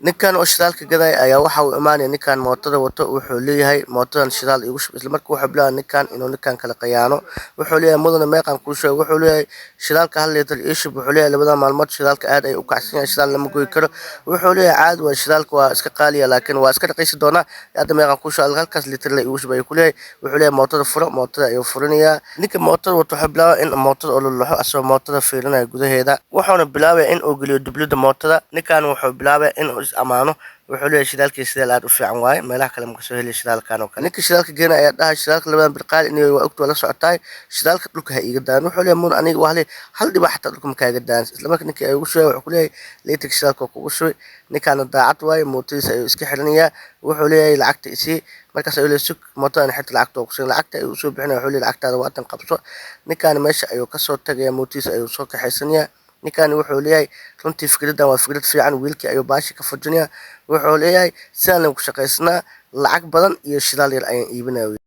ninkan oo shidaalka gaday ayaa waxa uu imaanaya ninkan mootada wato wuxuu leeyahay mootadan shidaal igu shub isla markii waxa bilaabay ninkan inuu ninkan kala qayaano wuxuu leeyahay mudane meeqan ku sheeg wuxuu leeyahay shidaalka hal litir ii shub wuxuu leeyahay labada maalmood shidaalka aad ay u kacsan yahay shidaal lama goy karo wuxuu leeyahay caadi waa shidaalka waa iska qaaliya laakiin waa iska raqiisi doonaa hadda meeqan ku sheeg halkaas litir la igu shub ayuu ku leeyahay wuxuu leeyahay mootada furo mootada ayuu furinayaa ninka mootada wato wuxuu bilaabay in mootada oo lulaxo asoo mootada fiirinaya gudaheeda wuxuuna bilaabay in uu geliyo dublada mootada ninkan wuxuu bilaabay in uu is amaano wuxuu leeyahay shidaalkii sidaal aad u fiican waaye meelaha kale ma kasoo heli shidaalkan oo kale ninka shidaalka geena ayaa dhahay shidaalka labadan bilqaal inay waa ogto la socotaay shidaalka dhulka ha iiga daan wuxuu leeyahay mun aniga waa hal dhibac xataa dhulka ma kaaga daan isla markii ninkii ay ugu shubay wuxuu ku leeyahay liitirka shidaalka kugu shubay ninkaana daacad waaye mootadiisa ayuu iska xiranayaa wuxuu leeyahay lacagta isii markaas ayuu leeyahay sug mootadan xirta lacagta oo kusin lacagta ayuu usoo bixinaya wuxuu leeyahay lacagtaada waatan qabso ninkaana meesha ayuu kasoo tagaya mootadiisa ayuu soo kaxaysanayaa ninkan wuxuu leeyahay runtii fikradan waa fikrad fiican wiilkii ayuu baashi ka fujinaya wuxuu leeyahay sidaan lagu shaqaysnaa lacag badan iyo shidaal yar ayaan iibinaya